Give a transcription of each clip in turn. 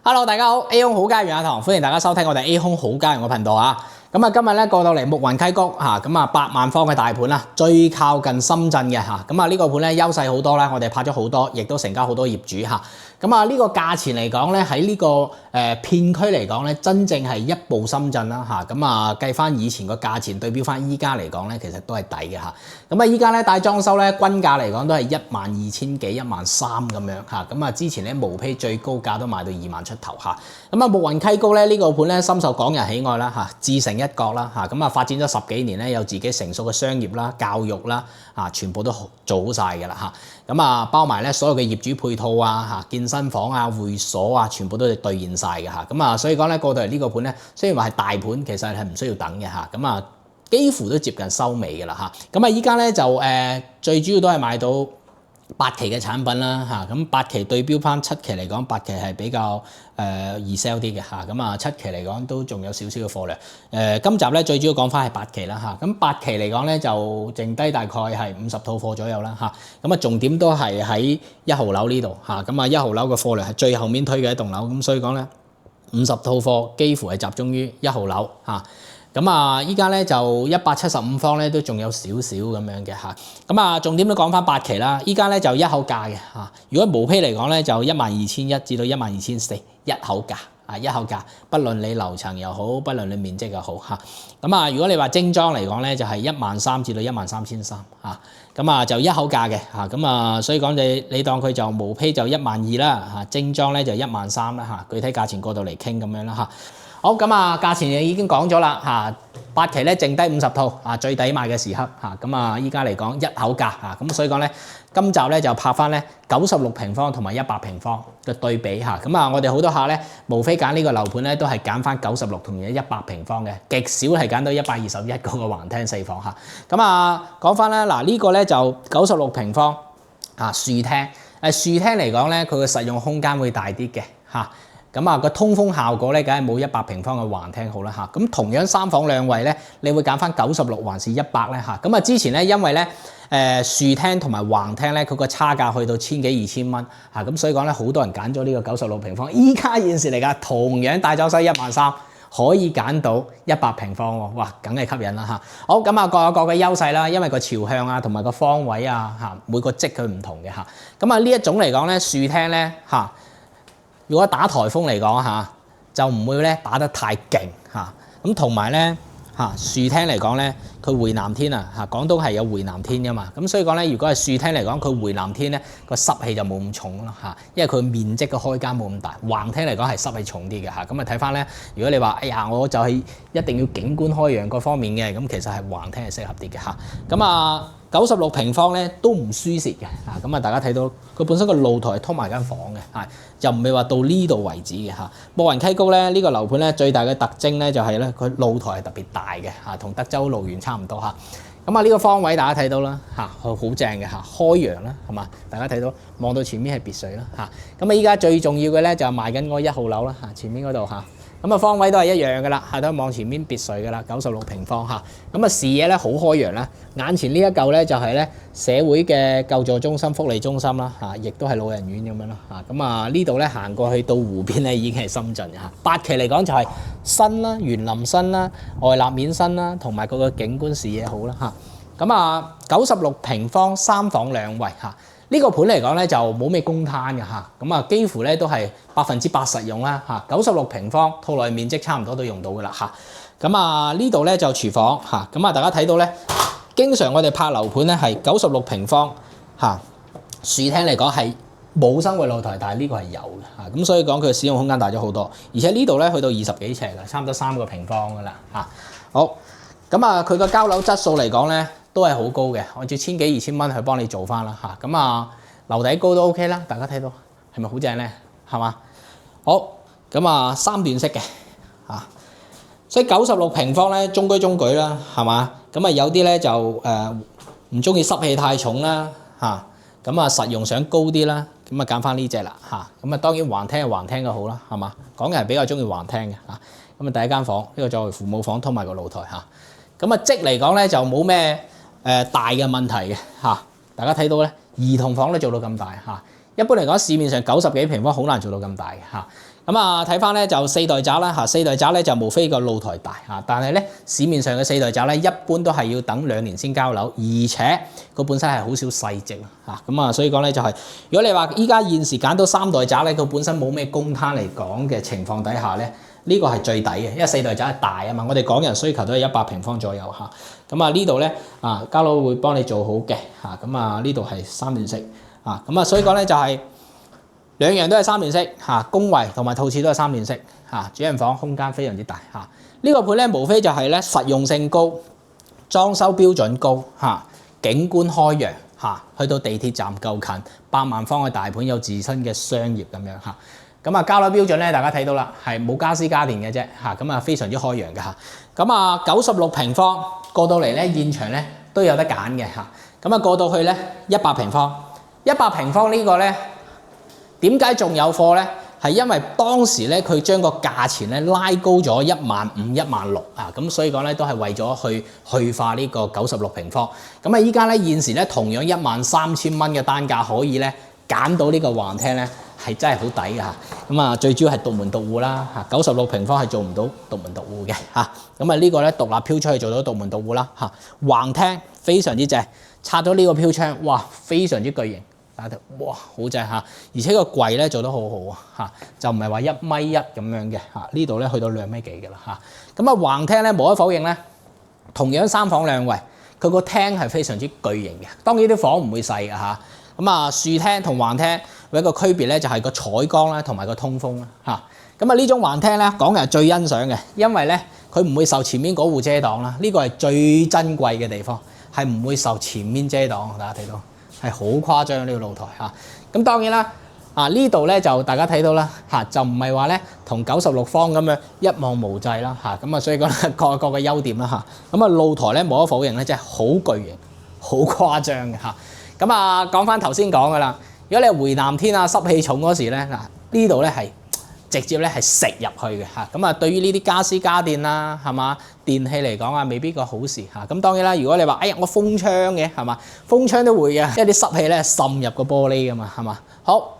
Hello， 大家好 ，A 空好家園阿堂，歡迎大家收聽我哋 A 空好家園嘅頻道啊！咁啊，今日咧過到嚟牧雲溪谷嚇，咁啊8萬方嘅大盤啦，最靠近深圳嘅嚇，咁啊呢個盤咧優勢好多啦，我哋拍咗好多，亦都成交好多業主嚇。咁啊呢個價錢嚟講咧，喺呢個片區嚟講咧，真正係一步深圳啦嚇。咁啊計翻以前個價錢對標翻依家嚟講咧，其實都係抵嘅嚇。咁啊依家咧帶裝修咧，均價嚟講都係12000幾、13000咁樣嚇。咁啊之前咧毛坯最高價都賣到2萬出頭嚇。咁啊牧雲溪谷咧呢個盤咧深受港人喜愛啦嚇，自成一角啦嚇。咁啊發展咗10幾年咧，有自己成熟嘅商業啦、教育啦啊，全部都做好晒㗎啦嚇。咁啊包埋咧所有嘅業主配套啊嚇，健身房啊、會所啊，全部都係兌現晒嘅嚇。咁啊所以講咧過到嚟呢個盤咧，雖然話係大盤，其實係唔需要等嘅嚇。咁啊幾乎都接近收尾㗎啦嚇。咁啊依家咧就最主要都係買到8期嘅產品啦嚇。咁8期對標翻7期嚟講，8期係比較易 sell 啲嘅嚇。咁啊7期嚟講都仲有少少嘅貨量。今集咧最主要講翻係8期啦嚇。咁8期嚟講咧就剩低大概係50套貨左右啦嚇。咁啊重點都係喺1號樓呢度嚇。咁啊1號樓嘅貨量係最後面推嘅一棟樓，咁所以講咧50套貨幾乎係集中於1號樓嚇。咁啊，依家咧就175方咧都仲有少少咁樣嘅嚇。咁啊，重點都講翻8期啦。依家咧就一口價嘅嚇。如果毛坯嚟講咧，就12100至到12400一口價啊，一口價，不論你樓層又好，不論你面積又好嚇。咁啊，如果你話精裝嚟講咧，就係13000至到13300嚇。咁啊，就一口價嘅嚇。咁啊，所以講你當佢就毛坯就12000啦嚇，精裝咧就13000啦嚇。具體價錢過到嚟傾咁樣啦嚇。好，咁啊，價錢已經講咗啦嚇，8期咧剩低50套啊，最抵買嘅時刻嚇，咁啊依家嚟講一口價嚇，咁所以講咧今集咧就拍翻咧96平方同埋100平方嘅對比嚇，咁啊我哋好多客咧無非揀呢個樓盤咧都係揀翻96同埋100平方嘅，極少係揀到121嗰個橫廳4房嚇，咁啊講翻咧嗱呢個咧就96平方啊樹廳，樹廳嚟講咧佢嘅實用空間會大啲嘅嚇。咁啊個通風效果咧，梗係冇100平方嘅橫廳好啦嚇。咁同樣3房2衛咧，你會揀翻96還是100咧嚇？咁啊之前咧，因為咧樹廳同埋橫廳咧，佢個差價去到1000幾2000蚊嚇，咁所以講咧好多人揀咗呢個96平方。依家現時嚟講，同樣大裝修13000，可以揀到100平方喎，哇，梗係吸引啦嚇。好，咁啊各有各嘅優勢啦，因為個朝向啊同埋個方位啊嚇，每個積佢唔同嘅嚇。咁啊呢一種嚟講咧，樹廳咧嚇。如果打颱風嚟講嚇，就唔會咧打得太勁嚇。咁同埋咧嚇樹廳嚟講咧，佢回南天啊嚇，廣東係有回南天噶嘛。咁所以講咧，如果係樹廳嚟講，佢回南天咧個濕氣就冇咁重咯嚇，因為佢面積嘅開間冇咁大。橫廳嚟講係濕氣重啲嘅嚇。咁啊睇翻咧，如果你話哎呀我就係一定要景觀開揚各方面嘅，咁其實係橫廳係適合啲嘅嚇。咁啊96平方咧都唔輸蝕嘅嚇。咁啊大家睇到佢本身個露台係通埋間房嘅嚇。就唔係話到呢度為止嘅嚇。牧雲溪谷咧呢個樓盤咧最大嘅特徵咧就係咧佢露台係特別大嘅嚇，同德州露園差唔多嚇。咁啊呢個方位大家睇到啦嚇，好正嘅嚇，開揚啦係嘛？大家睇到望到前面係別墅啦嚇。咁啊依家最重要嘅咧就係賣緊嗰1號樓啦嚇，前面嗰度嚇。咁啊方位都係一樣嘅啦，係都望前面別墅嘅啦，96平方嚇。咁啊視野咧好開揚啦，眼前呢一嚿咧就係咧社會嘅救助中心、福利中心啦嚇，亦都係老人院咁樣咯嚇。咁啊呢度咧行過去到湖邊咧已經係深圳嚇。8期嚟講就係新啦、園林新啦、外立面新啦，同埋佢個景觀視野好啦嚇。咁啊96平方3房2衛嚇。呢個盤嚟講咧就冇咩公攤嘅嚇，咁啊幾乎咧都係80%實用啦嚇，96平方套內面積差唔多都用到嘅啦嚇。咁啊呢度咧就廚房嚇，咁啊大家睇到咧，經常我哋拍樓盤咧係96平方嚇，樹廳嚟講係冇生活露台，但係呢個係有嘅嚇，咁所以講佢使用空間大咗好多，而且呢度咧去到20幾尺嘅，差唔多3個平方嘅啦嚇。好，咁啊佢個交樓質素嚟講咧，都係好高嘅，按照1000幾2000蚊去幫你做翻啦嚇。咁啊樓底高都 OK 啦，大家睇到係咪好正咧？係嘛？好，咁啊3段式嘅嚇，所以96平方咧中規中矩啦，係嘛？咁啊有啲咧就唔中意濕氣太重啦嚇，咁啊實用想高啲啦，咁啊揀翻呢隻啦嚇。咁啊當然橫廳係橫廳嘅好啦，係嘛？港人比較中意橫廳嘅嚇。咁啊第一間房呢個作為父母房，通埋個露台嚇。咁啊積嚟講咧就冇咩大嘅問題嘅嚇，大家睇到咧兒童房都做到咁大嚇。一般嚟講市面上90幾平方好難做到咁大嘅嚇。咁啊，睇翻咧就四代宅啦嚇，四代宅咧就無非個露台大嚇，但係咧市面上嘅四代宅咧一般都係要等2年先交樓，而且佢本身係好少細積嚇，咁啊所以講咧就係、如果你話依家現時揀到3代宅咧，佢本身冇咩公攤嚟講嘅情況底下咧，呢個係最抵嘅，因為四代宅係大啊嘛，我哋港人需求都係100平方左右嚇，咁啊呢度咧啊家佬會幫你做好嘅嚇，咁啊呢度係3段式啊，咁啊所以講咧就係、兩樣都係3段式嚇，公圍同埋套廁都係3段式嚇，主人房空間非常之大嚇。呢個盤咧無非就係咧實用性高、裝修標準高嚇、景觀開揚嚇，去到地鐵站夠近，8萬方嘅大盤有自身嘅商業咁樣嚇。咁啊交樓標準咧，大家睇到啦，係冇家私家電嘅啫嚇，咁啊非常之開揚嘅嚇。咁啊96平方過到嚟咧，現場咧都有得揀嘅嚇。咁啊過到去咧100平方，100平方呢個咧。點解仲有貨咧？係因為當時咧佢將個價錢咧拉高咗15000、16000啊，咁所以講咧都係為咗去化呢個96平方。咁啊依家咧現時咧同樣13000蚊嘅單價可以咧揀到呢個橫廳咧係真係好抵嘅嚇。咁啊最主要係獨門獨戶啦嚇，96平方係做唔到獨門獨戶嘅嚇。咁啊呢個咧獨立飄出去做到獨門獨戶啦嚇。橫廳非常之正，拆咗呢個飄窗，哇非常之巨型。大家睇，哇，好正嚇！而且個櫃咧做得好好啊嚇，就唔係話1.1米咁樣嘅嚇，呢度咧去到2米幾嘅啦嚇。咁啊橫廳咧無可否認咧，同樣3房2衛，佢個廳係非常之巨型嘅。當然啲房唔會細嘅嚇。咁啊豎廳同橫廳有一個區別咧，就係個採光啦同埋個通風啦嚇。咁啊呢種橫廳咧，港人最欣賞嘅，因為咧佢唔會受前面嗰戶遮擋啦，呢個係最珍貴嘅地方，係唔會受前面遮擋。大家睇到。係好誇張呢個露台嚇，咁當然啦，呢度咧就大家睇到啦嚇，就唔係話咧同96方咁樣一望無際啦嚇，咁啊所以講各有各嘅優點啦嚇，咁啊露台咧無可否認咧真係好巨型、好誇張嘅嚇，咁啊講翻頭先講噶啦，如果你係回南天啊濕氣重嗰時咧嗱，呢度咧係直接咧係食入去嘅嚇，咁啊對於呢啲家私家電啦係嘛？電器嚟講啊，未必個好事嚇。咁當然啦，如果你話，哎呀，我封窗嘅係嘛？封窗都會嘅，因為啲濕氣咧滲入個玻璃噶嘛，係嘛？好，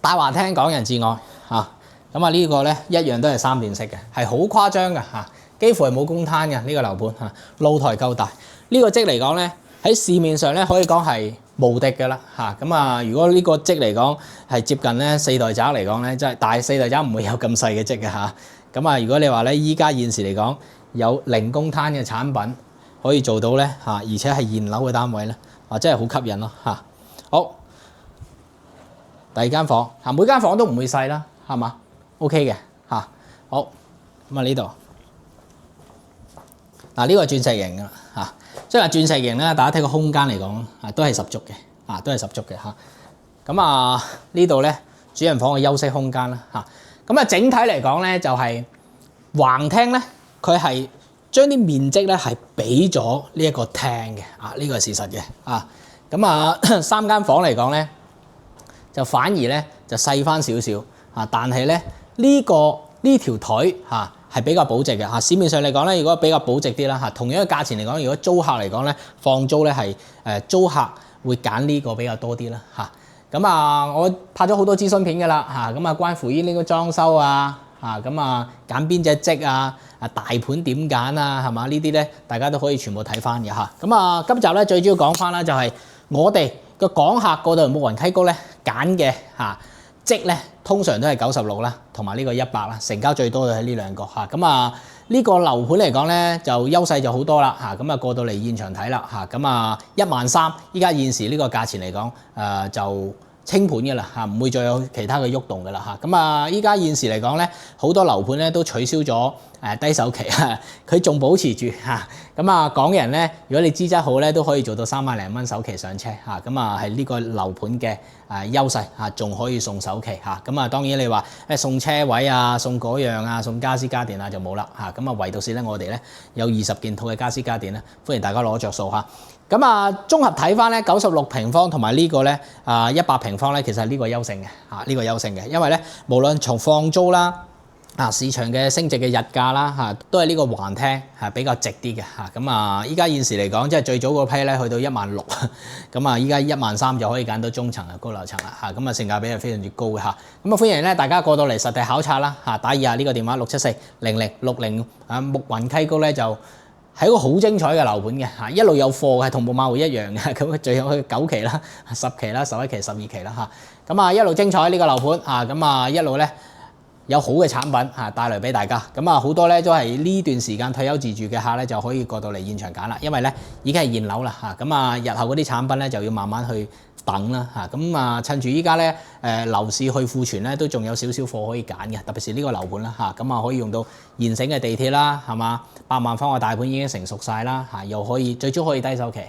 大華廳港人至愛嚇。咁啊呢個咧一樣都係3段式嘅，係好誇張嘅嚇，幾乎係冇公攤嘅呢個樓盤嚇。露台夠大，呢個積嚟講咧喺市面上咧可以講係無敵嘅啦嚇。咁啊，如果呢個積嚟講係接近咧4代宅嚟講咧，真係大4代宅唔會有咁細嘅積嘅嚇。咁啊，如果你話咧，依家現時嚟講有零公攤嘅產品可以做到咧嚇，而且係現樓嘅單位咧，啊真係好吸引咯嚇。好，第二間房嚇，每間房都唔會細啦，係嘛 ？OK 嘅嚇。好，咁啊呢度嗱呢個係鑽石型嘅啦嚇，即係話鑽石型咧，大家睇個空間嚟講啊，都係十足嘅啊，都係十足嘅嚇。咁啊呢度咧主人房嘅休息空間啦嚇。咁啊，整體嚟講咧，就係橫廳咧，佢係將啲面積咧係俾咗呢一個廳嘅，呢個係事實嘅，咁啊3間房嚟講咧，就反而咧就細翻少少，但係咧呢條腿係比較保值嘅，市面上嚟講咧，如果比較保值啲啦，同樣嘅價錢嚟講，如果租客嚟講咧，放租咧係租客會揀呢個比較多啲啦，咁啊，我拍咗好多諮詢片㗎啦嚇，咁啊關乎於呢個裝修啊嚇，咁啊揀邊隻積啊，大盤點揀啊係嘛？呢啲咧大家都可以全部睇翻嘅嚇。咁啊今集咧最主要講翻啦，就係我哋個港客過到嚟慕雲溪谷咧揀嘅嚇積咧，通常都係96啦，同埋呢個100啦，成交最多嘅係呢兩個嚇。咁啊呢個樓盤嚟講咧就優勢就好多啦嚇，咁啊過到嚟現場睇啦嚇，咁啊13000，依家現時呢個價錢嚟講就清盤嘅啦嚇，唔會再有其他嘅喐動嘅啦嚇。咁啊依家現時嚟講咧，好多樓盤咧都取消咗低首期，佢仲保持住嚇。咁啊港人咧，如果你資質好咧，都可以做到3萬零蚊首期上車嚇。咁啊係呢個樓盤嘅優勢嚇，仲可以送首期嚇。咁啊當然你話送車位啊、送嗰樣啊、送家私家電啊就冇啦嚇。咁啊唯獨是咧我哋咧有20件套嘅家私家電咧，歡迎大家攞着數嚇。咁啊，綜合睇翻咧96平方同埋呢個咧100平方咧，其實係呢個優勝嘅嚇，呢個優勝嘅，因為咧無論從放租啦、市場嘅升值嘅日價啦都係呢個橫廳比較值啲嘅咁啊，依家現時嚟講，即係最早嗰批咧去到16,000，咁啊依家13,000就可以揀到中層嘅高樓層啦咁啊性價比係非常之高嘅咁啊歡迎咧大家過到嚟實地考察啦打以下呢個電話6740060木雲溪谷咧就係一個好精彩嘅樓盤嘅一路有貨嘅，同木馬會一樣嘅，咁最有去9期啦、10期啦、11期、12期啦咁啊一路精彩呢個樓盤咁啊一路咧。有好嘅產品帶來俾大家，咁啊好多咧都係呢段時間退休自住嘅客咧就可以過到嚟現場揀啦，因為咧已經係現樓啦咁啊日後嗰啲產品咧就要慢慢去等啦咁啊趁住依家咧樓市去庫存咧都仲有少少貨可以揀嘅，特別是呢個樓盤啦咁啊可以用到現成嘅地鐵啦，係嘛，8萬方嘅大盤已經成熟晒啦又可以最早可以低首期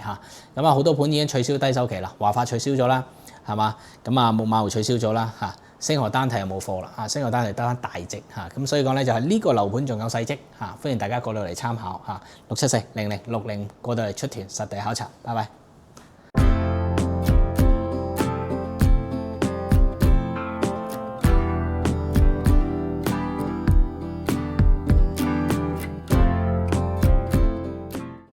咁啊好多盤已經取消低首期啦，華發取消咗啦，係嘛，咁啊木馬湖取消咗啦星河單體又冇貨啦星河單體得翻大隻咁所以講咧就係呢個樓盤仲有細積歡迎大家過到嚟參考6740060過到嚟出團實地考察，拜拜。